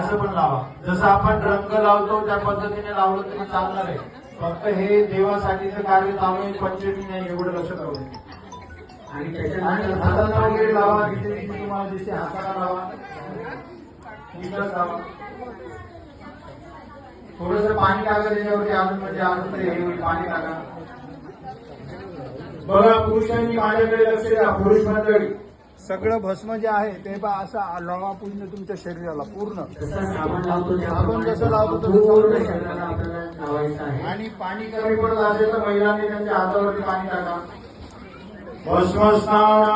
असं पण लावा. जसं आपण रंग लावतो त्या पद्धतीने लावलं तरी चालणार आहे. फक्त हे देवासाठीचं कार्य चालू आहे, पंचमी नाही, एवढं लक्षात राहू दे. आणि हाताला वगैरे लावा, जिथे तुम्हाला दिसते हाताला लावा, इथंच लावा. थोडस पाणी टाका त्याच्यावरती, अजून म्हणजे अजून तरी हे होईल, पाणी टाका. बघा पुरुषांनी माझ्याकडे लक्ष द्या. पुरुष मंडळी सगळं भस्म जे आहे ते असं लावा पूर्ण तुमच्या शरीराला पूर्ण. आपण जसं लावतो पूर्ण शरीराला आपल्याला लावायचं आहे. आणि पाणी कमी पडत असेल तर महिलांनी त्यांच्या हातावरती पाणी टाका. भस्मस्नान